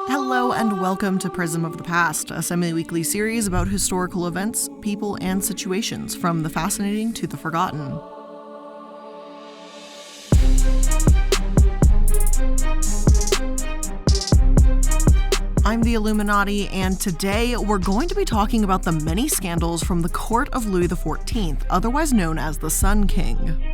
Hello and welcome to Prism of the Past, a semi-weekly series about historical events, people, and situations, from the fascinating to the forgotten. I'm the Illuminaughtii, and today we're going to be talking about the many scandals from the court of Louis XIV, otherwise known as the Sun King.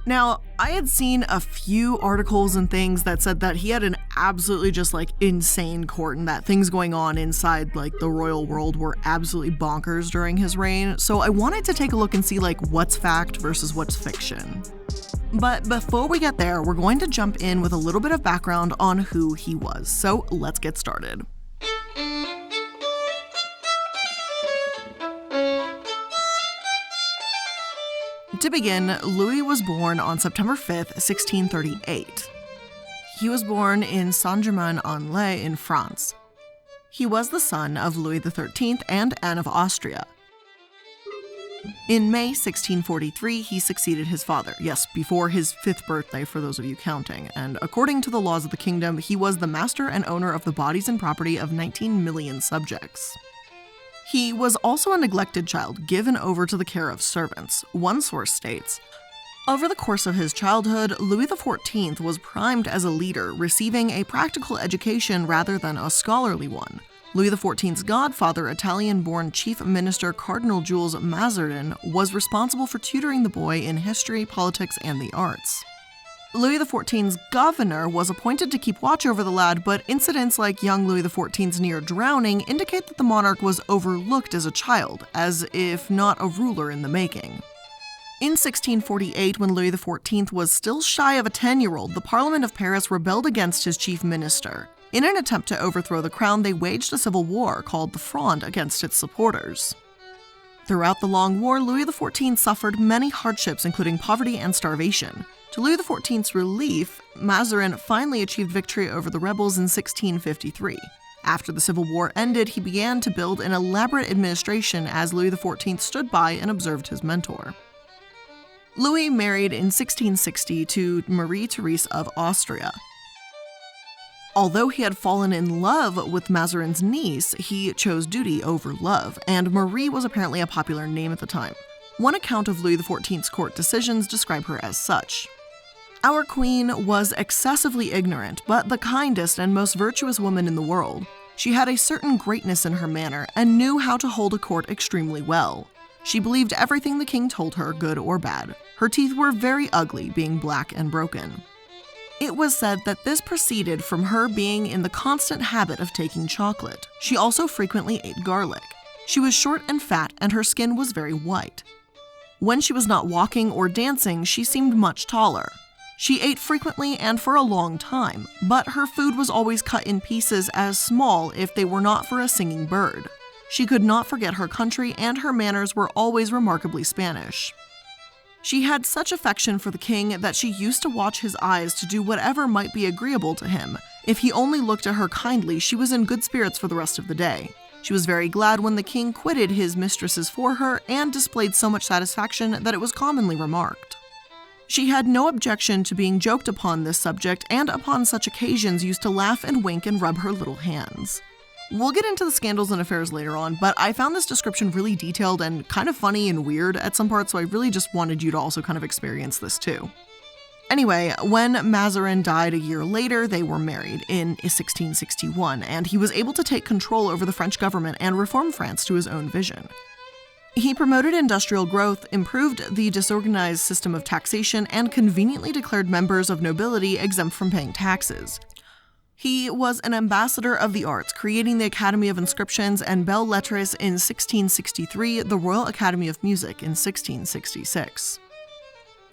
Now, I had seen a few articles and things that said that he had an absolutely just insane court and that things going on inside the royal world were absolutely bonkers during his reign, so I wanted to take a look and see what's fact versus what's fiction. But before we get there, we're going to jump in with a little bit of background on who he was, so let's get started. To begin, Louis was born on September 5th, 1638. He was born in Saint-Germain-en-Laye in France. He was the son of Louis XIII and Anne of Austria. In May 1643, he succeeded his father, yes, before his 5th birthday for those of you counting, and according to the laws of the kingdom, he was the master and owner of the bodies and property of 19 million subjects. He was also a neglected child, given over to the care of servants. One source states, over the course of his childhood, Louis XIV was primed as a leader, receiving a practical education rather than a scholarly one. Louis XIV's godfather, Italian-born Chief Minister Cardinal Jules Mazarin, was responsible for tutoring the boy in history, politics, and the arts. Louis XIV's governor was appointed to keep watch over the lad, but incidents like young Louis XIV's near drowning indicate that the monarch was overlooked as a child, as if not a ruler in the making. In 1648, when Louis XIV was still shy of a 10-year-old, the Parliament of Paris rebelled against his chief minister. In an attempt to overthrow the crown, they waged a civil war called the Fronde against its supporters. Throughout the long war, Louis XIV suffered many hardships, including poverty and starvation. To Louis XIV's relief, Mazarin finally achieved victory over the rebels in 1653. After the Civil War ended, he began to build an elaborate administration as Louis XIV stood by and observed his mentor. Louis married in 1660 to Marie Therese of Austria. Although he had fallen in love with Mazarin's niece, he chose duty over love, and Marie was apparently a popular name at the time. One account of Louis XIV's court decisions describe her as such. Our queen was excessively ignorant, but the kindest and most virtuous woman in the world. She had a certain greatness in her manner and knew how to hold a court extremely well. She believed everything the king told her, good or bad. Her teeth were very ugly, being black and broken. It was said that this proceeded from her being in the constant habit of taking chocolate. She also frequently ate garlic. She was short and fat, and her skin was very white. When she was not walking or dancing, she seemed much taller. She ate frequently and for a long time, but her food was always cut in pieces as small if they were not for a singing bird. She could not forget her country, and her manners were always remarkably Spanish. She had such affection for the king that she used to watch his eyes to do whatever might be agreeable to him. If he only looked at her kindly, she was in good spirits for the rest of the day. She was very glad when the king quitted his mistresses for her and displayed so much satisfaction that it was commonly remarked. She had no objection to being joked upon this subject, and upon such occasions used to laugh and wink and rub her little hands. We'll get into the scandals and affairs later on, but I found this description really detailed and kind of funny and weird at some parts, so I really just wanted you to also kind of experience this too. Anyway, when Mazarin died a year later, they were married in 1661, and he was able to take control over the French government and reform France to his own vision. He promoted industrial growth, improved the disorganized system of taxation, and conveniently declared members of nobility exempt from paying taxes. He was an ambassador of the arts, creating the Academy of Inscriptions and Belles Lettres in 1663, the Royal Academy of Music in 1666.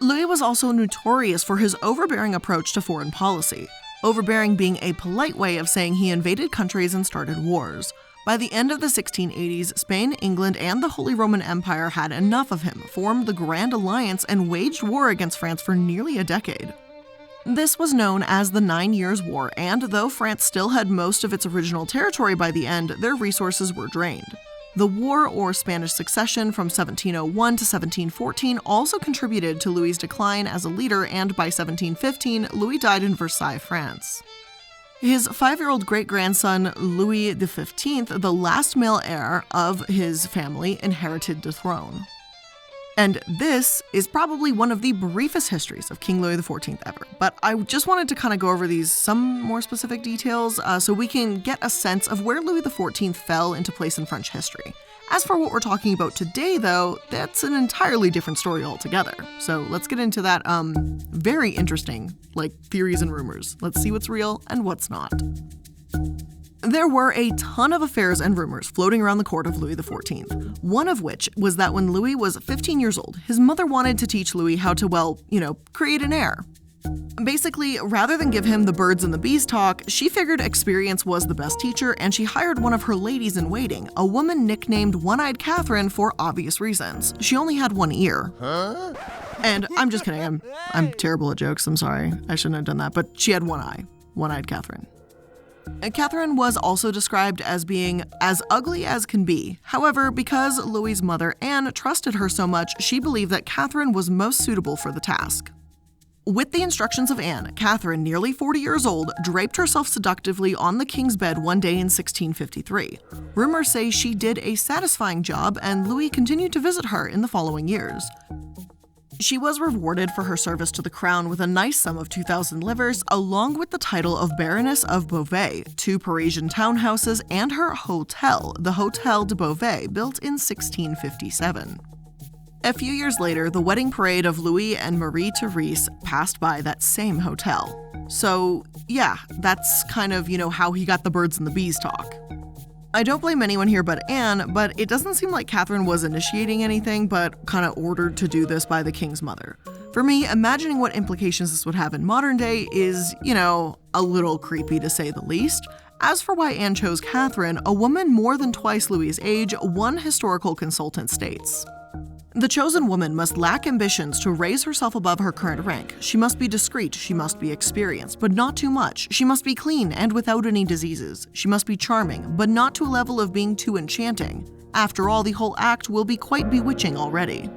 Louis was also notorious for his overbearing approach to foreign policy, overbearing being a polite way of saying he invaded countries and started wars. By the end of the 1680s, Spain, England, and the Holy Roman Empire had enough of him, formed the Grand Alliance, and waged war against France for nearly a decade. This was known as the 9 Years' War, and though France still had most of its original territory by the end, their resources were drained. The War or Spanish Succession from 1701 to 1714 also contributed to Louis's decline as a leader, and by 1715, Louis died in Versailles, France. his 5-year-old great-grandson Louis XV, the last male heir of his family, inherited the throne. And this is probably one of the briefest histories of King Louis XIV ever, but I just wanted to kind of go over some more specific details so we can get a sense of where Louis XIV fell into place in French history. As for what we're talking about today, though, that's an entirely different story altogether. So let's get into that very interesting, theories and rumors. Let's see what's real and what's not. There were a ton of affairs and rumors floating around the court of Louis XIV, one of which was that when Louis was 15 years old, his mother wanted to teach Louis how to, create an heir. Basically, rather than give him the birds and the bees talk, she figured experience was the best teacher, and she hired one of her ladies-in-waiting, a woman nicknamed One-Eyed Catherine for obvious reasons. She only had one ear. Huh? And I'm just kidding, I'm terrible at jokes, I'm sorry. I shouldn't have done that, but she had one eye. One-Eyed Catherine. Catherine was also described as being as ugly as can be. However, because Louis's mother, Anne, trusted her so much, she believed that Catherine was most suitable for the task. With the instructions of Anne, Catherine, nearly 40 years old, draped herself seductively on the king's bed one day in 1653. Rumors say she did a satisfying job, and Louis continued to visit her in the following years. She was rewarded for her service to the crown with a nice sum of 2,000 livres, along with the title of Baroness of Beauvais, 2 Parisian townhouses, and her hotel, the Hôtel de Beauvais, built in 1657. A few years later, the wedding parade of Louis and Marie-Therese passed by that same hotel. So, yeah, that's kind of, how he got the birds and the bees talk. I don't blame anyone here but Anne, but it doesn't seem like Catherine was initiating anything, but kind of ordered to do this by the king's mother. For me, imagining what implications this would have in modern day is, a little creepy to say the least. As for why Anne chose Catherine, a woman more than twice Louis's age, one historical consultant states, "The chosen woman must lack ambitions to raise herself above her current rank. She must be discreet, she must be experienced, but not too much. She must be clean and without any diseases. She must be charming, but not to a level of being too enchanting. After all, the whole act will be quite bewitching already."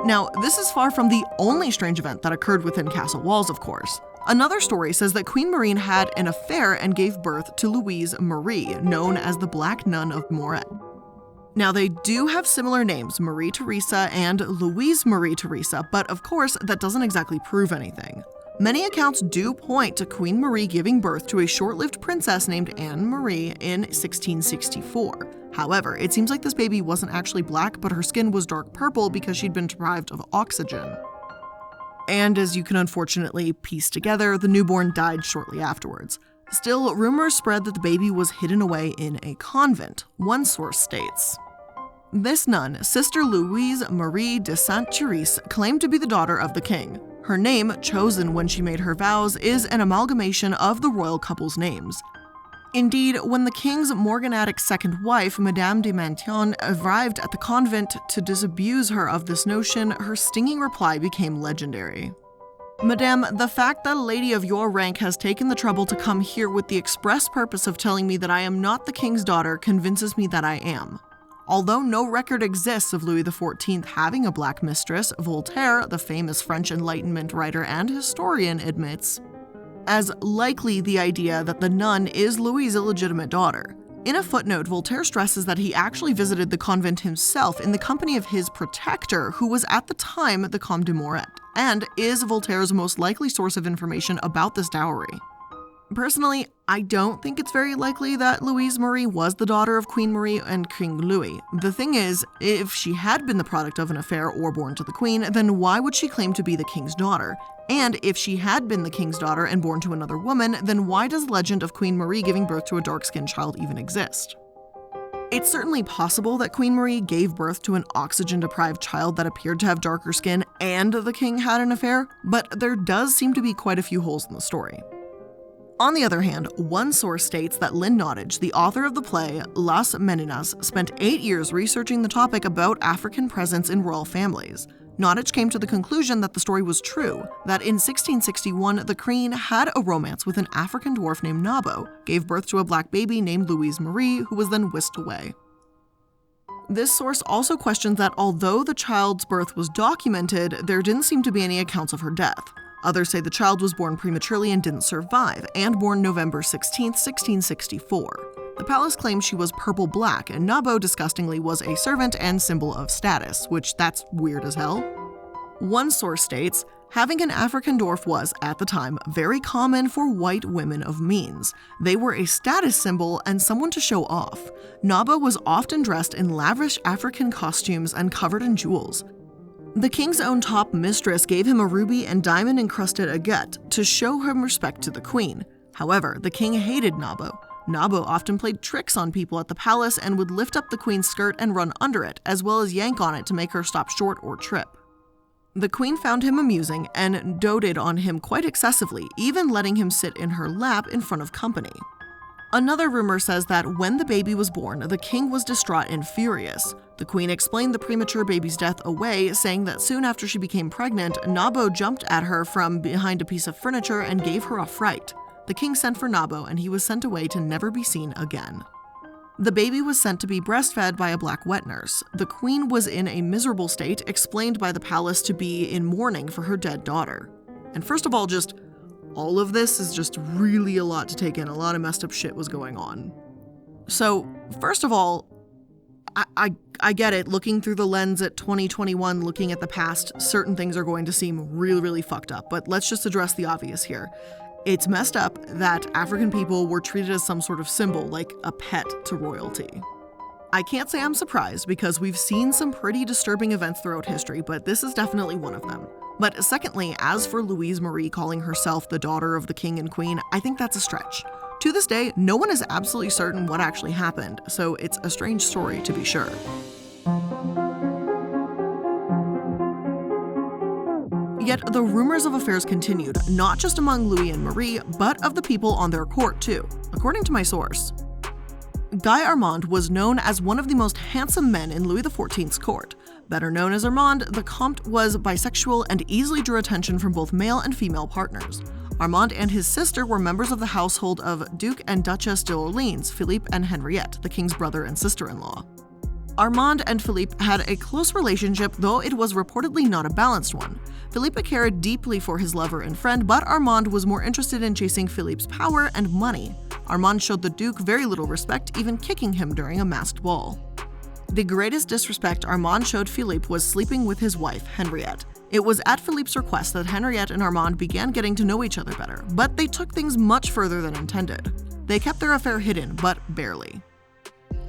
Now, this is far from the only strange event that occurred within castle walls, of course. Another story says that Queen Marie had an affair and gave birth to Louise Marie, known as the Black Nun of Moret. Now, they do have similar names, Marie Theresa and Louise Marie Theresa, but of course, that doesn't exactly prove anything. Many accounts do point to Queen Marie giving birth to a short-lived princess named Anne Marie in 1664. However, it seems like this baby wasn't actually black, but her skin was dark purple because she'd been deprived of oxygen. And as you can unfortunately piece together, the newborn died shortly afterwards. Still, rumors spread that the baby was hidden away in a convent, one source states. This nun, Sister Louise Marie de Sainte-Therese, claimed to be the daughter of the king. Her name, chosen when she made her vows, is an amalgamation of the royal couple's names. Indeed, when the king's morganatic second wife, Madame de Maintenon, arrived at the convent to disabuse her of this notion, her stinging reply became legendary. "Madame, the fact that a lady of your rank has taken the trouble to come here with the express purpose of telling me that I am not the king's daughter convinces me that I am." Although no record exists of Louis XIV having a black mistress, Voltaire, the famous French Enlightenment writer and historian, admits as likely the idea that the nun is Louis' illegitimate daughter. In a footnote, Voltaire stresses that he actually visited the convent himself in the company of his protector, who was at the time the Comte de Moret, and is Voltaire's most likely source of information about this dowry. Personally, I don't think it's very likely that Louise Marie was the daughter of Queen Marie and King Louis. The thing is, if she had been the product of an affair or born to the queen, then why would she claim to be the king's daughter? And if she had been the king's daughter and born to another woman, then why does the legend of Queen Marie giving birth to a dark-skinned child even exist? It's certainly possible that Queen Marie gave birth to an oxygen-deprived child that appeared to have darker skin and the king had an affair, but there does seem to be quite a few holes in the story. On the other hand, one source states that Lynn Nottage, the author of the play Las Meninas, spent 8 years researching the topic about African presence in royal families. Nottage came to the conclusion that the story was true, that in 1661 the queen had a romance with an African dwarf named Nabo, gave birth to a black baby named Louise Marie, who was then whisked away. This source also questions that although the child's birth was documented, there didn't seem to be any accounts of her death. Others say the child was born prematurely and didn't survive, and born November 16, 1664. The palace claims she was purple-black, and Nabo, disgustingly, was a servant and symbol of status, which that's weird as hell. One source states, having an African dwarf was, at the time, very common for white women of means. They were a status symbol and someone to show off. Nabo was often dressed in lavish African costumes and covered in jewels. The king's own top mistress gave him a ruby and diamond-encrusted aigette to show him respect to the queen. However, the king hated Nabo. Nabo often played tricks on people at the palace and would lift up the queen's skirt and run under it, as well as yank on it to make her stop short or trip. The queen found him amusing and doted on him quite excessively, even letting him sit in her lap in front of company. Another rumor says that when the baby was born, the king was distraught and furious. The queen explained the premature baby's death away, saying that soon after she became pregnant, Nabo jumped at her from behind a piece of furniture and gave her a fright. The king sent for Nabo, and he was sent away to never be seen again. The baby was sent to be breastfed by a black wet nurse. The queen was in a miserable state, explained by the palace to be in mourning for her dead daughter. And first of all, just all of this is just really a lot to take in. A lot of messed up shit was going on. So, first of all, I get it. Looking through the lens at 2021, looking at the past, certain things are going to seem really, really fucked up. But let's just address the obvious here. It's messed up that African people were treated as some sort of symbol, like a pet to royalty. I can't say I'm surprised because we've seen some pretty disturbing events throughout history, but this is definitely one of them. But secondly, as for Louise Marie calling herself the daughter of the king and queen, I think that's a stretch. To this day, no one is absolutely certain what actually happened, so it's a strange story to be sure. Yet the rumors of affairs continued, not just among Louis and Marie, but of the people on their court too, according to my source. Guy Armand was known as one of the most handsome men in Louis XIV's court. Better known as Armand, the Comte was bisexual and easily drew attention from both male and female partners. Armand and his sister were members of the household of Duke and Duchess d'Orleans, Philippe and Henriette, the king's brother and sister-in-law. Armand and Philippe had a close relationship, though it was reportedly not a balanced one. Philippe cared deeply for his lover and friend, but Armand was more interested in chasing Philippe's power and money. Armand showed the Duke very little respect, even kicking him during a masked ball. The greatest disrespect Armand showed Philippe was sleeping with his wife, Henriette. It was at Philippe's request that Henriette and Armand began getting to know each other better, but they took things much further than intended. They kept their affair hidden, but barely.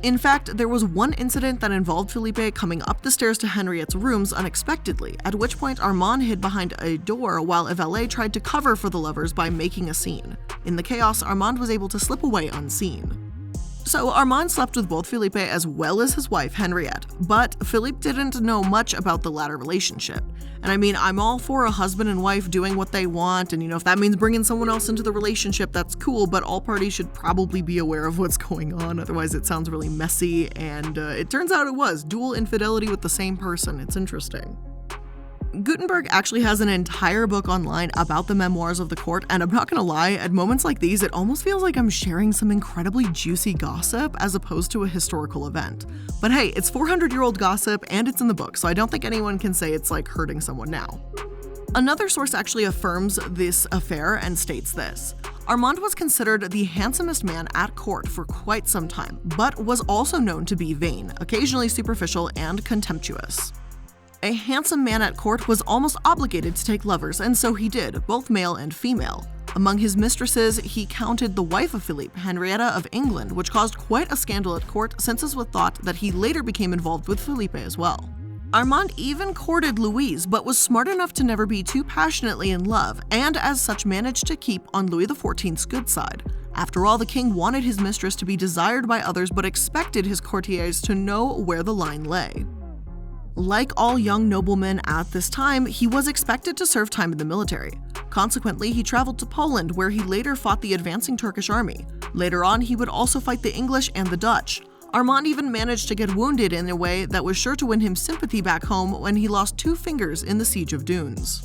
In fact, there was one incident that involved Philippe coming up the stairs to Henriette's rooms unexpectedly, at which point Armand hid behind a door while a valet tried to cover for the lovers by making a scene. In the chaos, Armand was able to slip away unseen. So Armand slept with both Philippe as well as his wife Henriette, but Philippe didn't know much about the latter relationship. And I mean, I'm all for a husband and wife doing what they want, and if that means bringing someone else into the relationship, that's cool, but all parties should probably be aware of what's going on, otherwise it sounds really messy, and it turns out it was dual infidelity with the same person. It's interesting. Gutenberg actually has an entire book online about the memoirs of the court, and I'm not gonna lie, at moments like these, it almost feels like I'm sharing some incredibly juicy gossip as opposed to a historical event. But hey, it's 400-year-old gossip and it's in the book, so I don't think anyone can say it's like hurting someone now. Another source actually affirms this affair and states this. Armand was considered the handsomest man at court for quite some time, but was also known to be vain, occasionally superficial, and contemptuous. A handsome man at court was almost obligated to take lovers, and so he did, both male and female. Among his mistresses, he counted the wife of Philippe, Henriette of England, which caused quite a scandal at court since it was thought that he later became involved with Philippe as well. Armand even courted Louise, but was smart enough to never be too passionately in love, and as such managed to keep on Louis XIV's good side. After all, the king wanted his mistress to be desired by others, but expected his courtiers to know where the line lay. Like all young noblemen at this time, he was expected to serve time in the military. Consequently, he traveled to Poland, where he later fought the advancing Turkish army. Later on, he would also fight the English and the Dutch. Armand even managed to get wounded in a way that was sure to win him sympathy back home when he lost 2 fingers in the Siege of Dunes.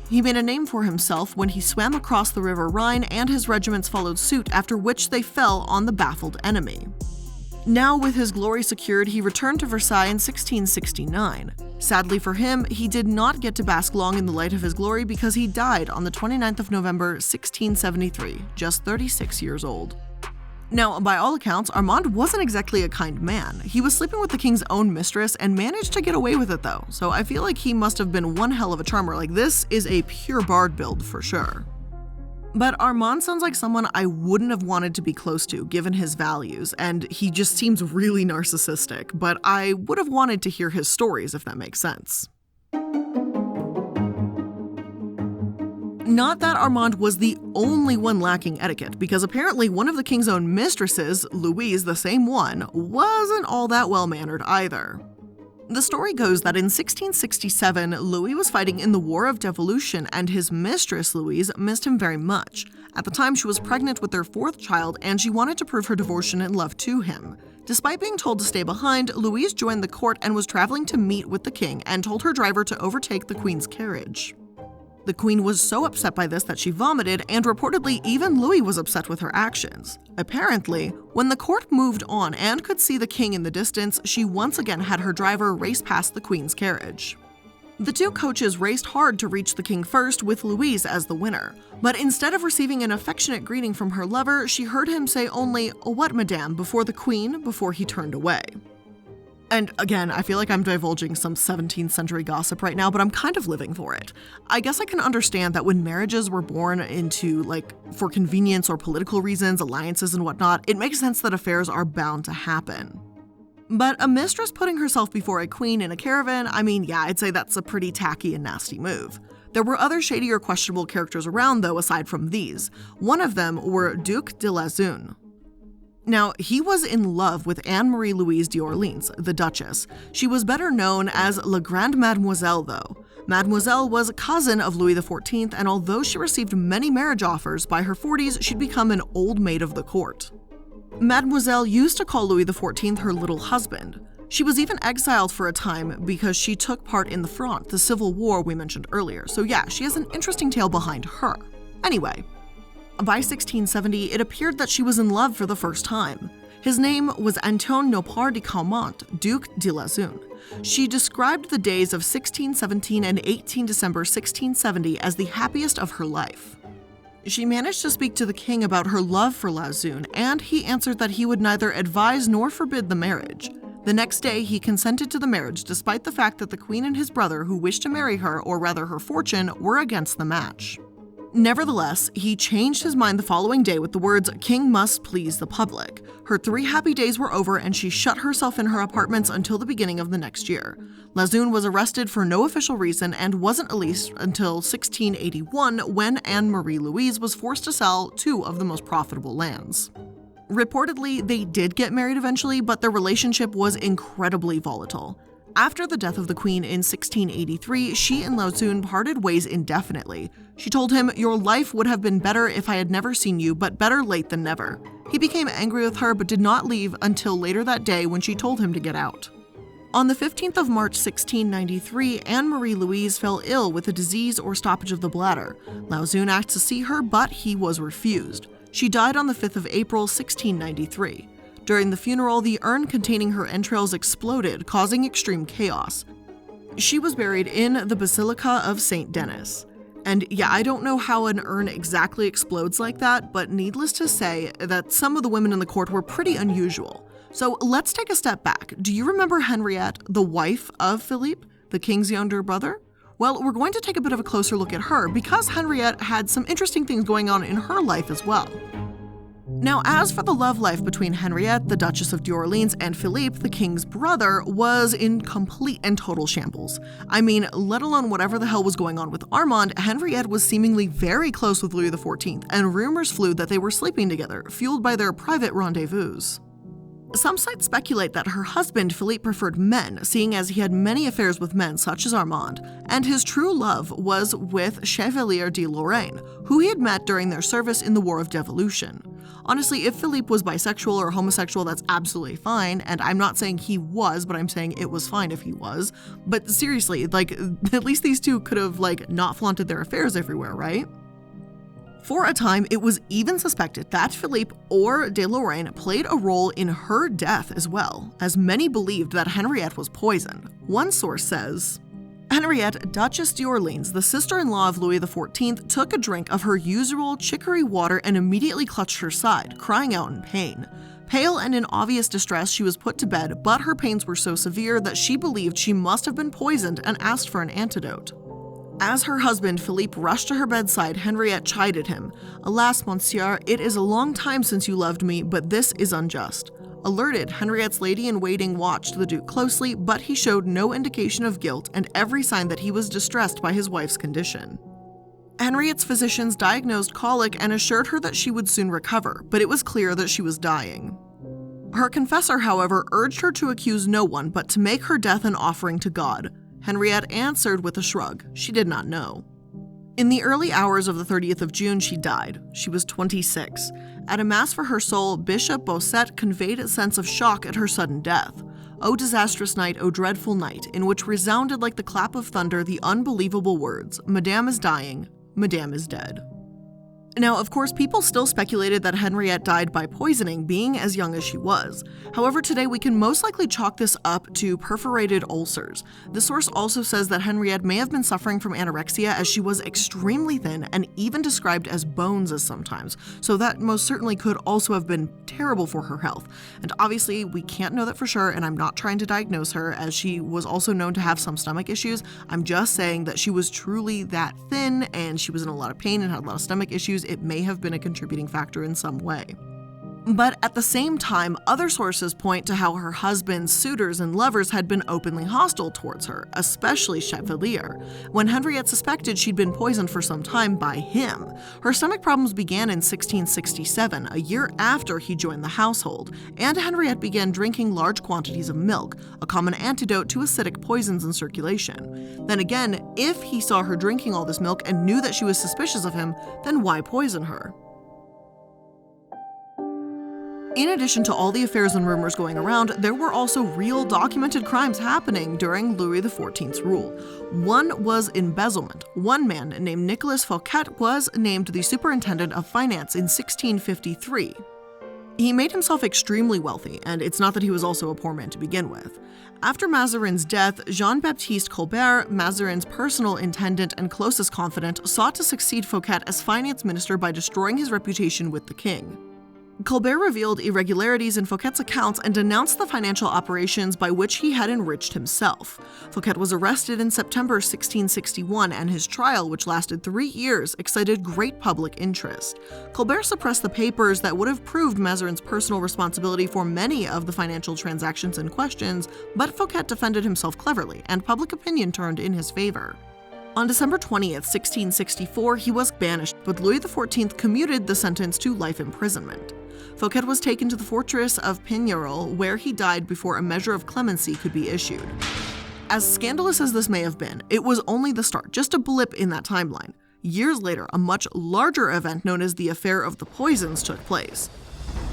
He made a name for himself when he swam across the River Rhine, and his regiments followed suit, after which they fell on the baffled enemy. Now, with his glory secured, he returned to Versailles in 1669. Sadly for him, he did not get to bask long in the light of his glory because he died on the 29th of November, 1673, just 36 years old. Now, by all accounts, Armand wasn't exactly a kind man. He was sleeping with the king's own mistress and managed to get away with it though, so I feel like he must have been one hell of a charmer. Like, this is a pure bard build for sure. But Armand sounds like someone I wouldn't have wanted to be close to, given his values, and he just seems really narcissistic, but I would have wanted to hear his stories, if that makes sense. Not that Armand was the only one lacking etiquette, because apparently one of the king's own mistresses, Louise, the same one, wasn't all that well-mannered either. The story goes that in 1667, Louis was fighting in the War of Devolution, and his mistress, Louise, missed him very much. At the time, she was pregnant with their fourth child, and she wanted to prove her devotion and love to him. Despite being told to stay behind, Louise joined the court and was traveling to meet with the king and told her driver to overtake the queen's carriage. The queen was so upset by this that she vomited, and reportedly even Louis was upset with her actions. Apparently, when the court moved on and could see the king in the distance, she once again had her driver race past the queen's carriage. The two coaches raced hard to reach the king first, with Louise as the winner. But instead of receiving an affectionate greeting from her lover, she heard him say only, "What, madame?" before the queen, before he turned away. And again, I feel like I'm divulging some 17th century gossip right now, but I'm kind of living for it. I guess I can understand that when marriages were born into, for convenience or political reasons, alliances and whatnot, it makes sense that affairs are bound to happen. But a mistress putting herself before a queen in a caravan, I'd say that's a pretty tacky and nasty move. There were other shady or questionable characters around, though, aside from these. One of them were Duc de Lauzun. Now, he was in love with Anne-Marie Louise d'Orleans, the Duchess. She was better known as La Grande Mademoiselle, though. Mademoiselle was a cousin of Louis XIV, and although she received many marriage offers, by her 40s she'd become an old maid of the court. Mademoiselle used to call Louis XIV her little husband. She was even exiled for a time because she took part in the Fronde, the civil war we mentioned earlier, so yeah, she has an interesting tale behind her. Anyway, by 1670, it appeared that she was in love for the first time. His name was Antoine Nopard de Caumont, Duc de Lauzun. She described the days of 1617 and 18 December 1670 as the happiest of her life. She managed to speak to the king about her love for Lauzun, and he answered that he would neither advise nor forbid the marriage. The next day, he consented to the marriage despite the fact that the queen and his brother, who wished to marry her, or rather her fortune, were against the match. Nevertheless, he changed his mind the following day with the words, "King must please the public." Her 3 happy days were over, and she shut herself in her apartments until the beginning of the next year. Lauzun was arrested for no official reason and wasn't released until 1681, when Anne-Marie Louise was forced to sell 2 of the most profitable lands. Reportedly, they did get married eventually, but their relationship was incredibly volatile. After the death of the queen in 1683, she and Lauzun parted ways indefinitely. She told him, "Your life would have been better if I had never seen you, but better late than never." He became angry with her but did not leave until later that day when she told him to get out. On the 15th of March 1693, Anne-Marie Louise fell ill with a disease or stoppage of the bladder. Lauzun asked to see her, but he was refused. She died on the 5th of April 1693. During the funeral, the urn containing her entrails exploded, causing extreme chaos. She was buried in the Basilica of St. Denis. And yeah, I don't know how an urn exactly explodes like that, but needless to say that some of the women in the court were pretty unusual. So let's take a step back. Do you remember Henriette, the wife of Philippe, the king's younger brother? Well, we're going to take a bit of a closer look at her because Henriette had some interesting things going on in her life as well. Now, as for the love life between Henriette, the Duchess of d'Orleans, and Philippe, the king's brother, was in complete and total shambles. Let alone whatever the hell was going on with Armand, Henriette was seemingly very close with Louis XIV, and rumors flew that they were sleeping together, fueled by their private rendezvous. Some sites speculate that her husband, Philippe, preferred men, seeing as he had many affairs with men such as Armand, and his true love was with Chevalier de Lorraine, who he had met during their service in the War of Devolution. Honestly, if Philippe was bisexual or homosexual, that's absolutely fine, and I'm not saying he was, but I'm saying it was fine if he was. But seriously, at least these two could have, not flaunted their affairs everywhere, right? For a time, it was even suspected that Philippe or de Lorraine played a role in her death as well, as many believed that Henriette was poisoned. One source says, Henriette, Duchess d'Orleans, the sister-in-law of Louis XIV, took a drink of her usual chicory water and immediately clutched her side, crying out in pain. Pale and in obvious distress, she was put to bed, but her pains were so severe that she believed she must have been poisoned and asked for an antidote. As her husband, Philippe, rushed to her bedside, Henriette chided him. Alas, monsieur, it is a long time since you loved me, but this is unjust. Alerted, Henriette's lady-in-waiting watched the Duke closely, but he showed no indication of guilt and every sign that he was distressed by his wife's condition. Henriette's physicians diagnosed colic and assured her that she would soon recover, but it was clear that she was dying. Her confessor, however, urged her to accuse no one but to make her death an offering to God. Henriette answered with a shrug. She did not know. In the early hours of the 30th of June, she died. She was 26. At a mass for her soul, Bishop Bossuet conveyed a sense of shock at her sudden death. "O disastrous night, O dreadful night," in which resounded like the clap of thunder the unbelievable words, "Madame is dying, Madame is dead." Now, of course, people still speculated that Henriette died by poisoning, being as young as she was. However, today we can most likely chalk this up to perforated ulcers. The source also says that Henriette may have been suffering from anorexia, as she was extremely thin and even described as bones sometimes, so that most certainly could also have been terrible for her health. And obviously, we can't know that for sure, and I'm not trying to diagnose her, as she was also known to have some stomach issues. I'm just saying that she was truly that thin, and she was in a lot of pain and had a lot of stomach issues. It may have been a contributing factor in some way. But at the same time, other sources point to how her husband's suitors and lovers had been openly hostile towards her, especially Chevalier. When Henriette suspected she'd been poisoned for some time by him, her stomach problems began in 1667, a year after he joined the household, and Henriette began drinking large quantities of milk, a common antidote to acidic poisons in circulation. Then again, if he saw her drinking all this milk and knew that she was suspicious of him, then why poison her? In addition to all the affairs and rumors going around, there were also real documented crimes happening during Louis XIV's rule. One was embezzlement. One man named Nicolas Fouquet was named the superintendent of finance in 1653. He made himself extremely wealthy, and it's not that he was also a poor man to begin with. After Mazarin's death, Jean-Baptiste Colbert, Mazarin's personal intendant and closest confidant, sought to succeed Fouquet as finance minister by destroying his reputation with the king. Colbert revealed irregularities in Fouquet's accounts and denounced the financial operations by which he had enriched himself. Fouquet was arrested in September 1661, and his trial, which lasted 3 years, excited great public interest. Colbert suppressed the papers that would have proved Mazarin's personal responsibility for many of the financial transactions in question, but Fouquet defended himself cleverly, and public opinion turned in his favor. On December 20th, 1664, he was banished, but Louis XIV commuted the sentence to life imprisonment. Fouquet was taken to the fortress of Pignerol, where he died before a measure of clemency could be issued. As scandalous as this may have been, it was only the start, just a blip in that timeline. Years later, a much larger event known as the Affair of the Poisons took place.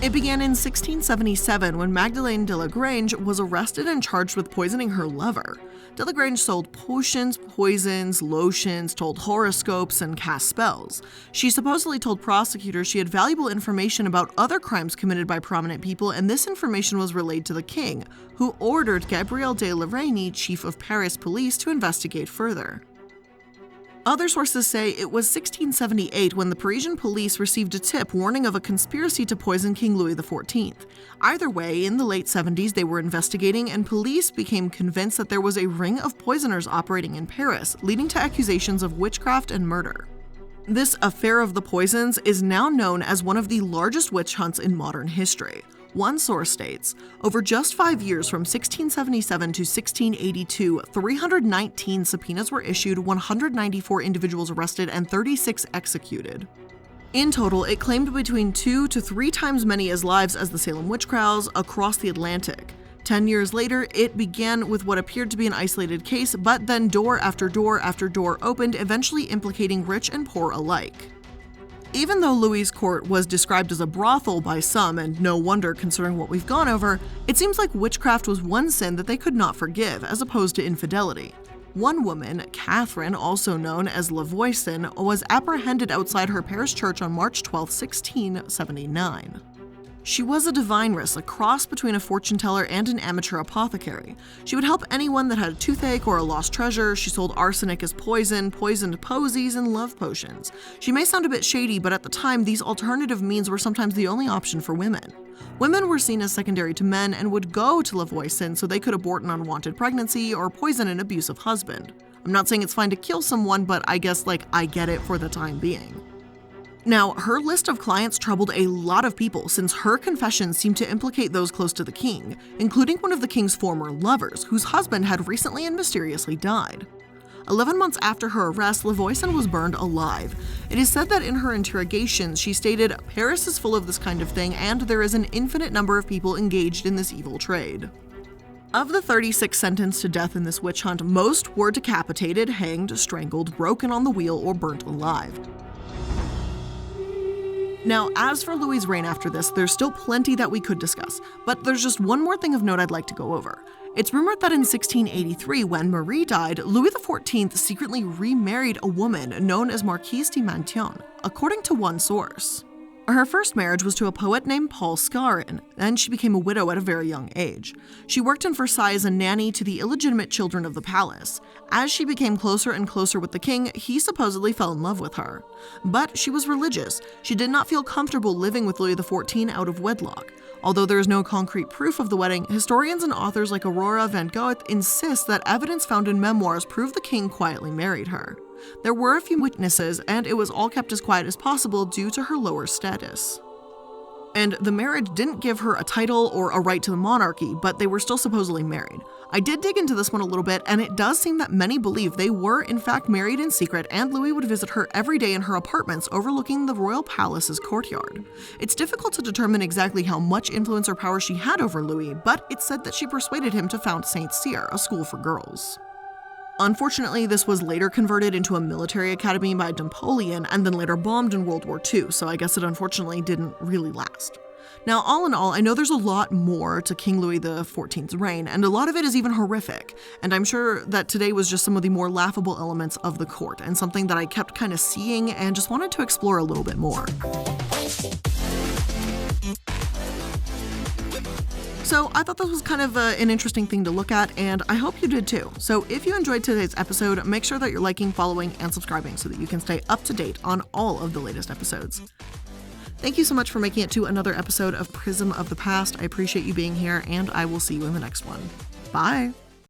It began in 1677 when Magdalene de la Grange was arrested and charged with poisoning her lover. De la Grange sold potions, poisons, lotions, told horoscopes, and cast spells. She supposedly told prosecutors she had valuable information about other crimes committed by prominent people, and this information was relayed to the king, who ordered Gabriel de Lorraine, chief of Paris police, to investigate further. Other sources say it was 1678 when the Parisian police received a tip warning of a conspiracy to poison King Louis XIV. Either way, in the late 70s they were investigating, and police became convinced that there was a ring of poisoners operating in Paris, leading to accusations of witchcraft and murder. This Affair of the Poisons is now known as one of the largest witch hunts in modern history. One source states, over just 5 years from 1677 to 1682, 319 subpoenas were issued, 194 individuals arrested, and 36 executed. In total, it claimed between 2 to 3 times many as lives as the Salem witch trials across the Atlantic. 10 years later, it began with what appeared to be an isolated case, but then door after door after door opened, eventually implicating rich and poor alike. Even though Louis' court was described as a brothel by some, and no wonder considering what we've gone over, it seems like witchcraft was one sin that they could not forgive, as opposed to infidelity. One woman, Catherine, also known as Louise, was apprehended outside her parish church on March 12, 1679. She was a divineress, a cross between a fortune teller and an amateur apothecary. She would help anyone that had a toothache or a lost treasure. She sold arsenic as poison, poisoned posies, and love potions. She may sound a bit shady, but at the time, these alternative means were sometimes the only option for women. Women were seen as secondary to men and would go to Louise so they could abort an unwanted pregnancy or poison an abusive husband. I'm not saying it's fine to kill someone, but I guess I get it for the time being. Now, her list of clients troubled a lot of people since her confessions seemed to implicate those close to the king, including one of the king's former lovers, whose husband had recently and mysteriously died. 11 months after her arrest, Louise was burned alive. It is said that in her interrogations, she stated, "Paris is full of this kind of thing, and there is an infinite number of people engaged in this evil trade." Of the 36 sentenced to death in this witch hunt, most were decapitated, hanged, strangled, broken on the wheel, or burnt alive. Now, as for Louis' reign after this, there's still plenty that we could discuss, but there's just one more thing of note I'd like to go over. It's rumored that in 1683, when Marie died, Louis XIV secretly remarried a woman known as Marquise de Maintenon, according to one source. Her first marriage was to a poet named Paul Scarron, and she became a widow at a very young age. She worked in Versailles as a nanny to the illegitimate children of the palace. As she became closer and closer with the king, he supposedly fell in love with her. But she was religious. She did not feel comfortable living with Louis XIV out of wedlock. Although there is no concrete proof of the wedding, historians and authors like Aurora van Goethe insist that evidence found in memoirs prove the king quietly married her. There were a few witnesses, and it was all kept as quiet as possible due to her lower status. And the marriage didn't give her a title or a right to the monarchy, but they were still supposedly married. I did dig into this one a little bit, and it does seem that many believe they were in fact married in secret, and Louis would visit her every day in her apartments overlooking the royal palace's courtyard. It's difficult to determine exactly how much influence or power she had over Louis, but it's said that she persuaded him to found Saint Cyr, a school for girls. Unfortunately, this was later converted into a military academy by Napoleon and then later bombed in World War II, so I guess it unfortunately didn't really last. Now, all in all, I know there's a lot more to King Louis XIV's reign, and a lot of it is even horrific, and I'm sure that today was just some of the more laughable elements of the court, and something that I kept kind of seeing and just wanted to explore a little bit more. So I thought this was kind of an interesting thing to look at, and I hope you did too. So if you enjoyed today's episode, make sure that you're liking, following, and subscribing so that you can stay up to date on all of the latest episodes. Thank you so much for making it to another episode of Prism of the Past. I appreciate you being here, and I will see you in the next one. Bye!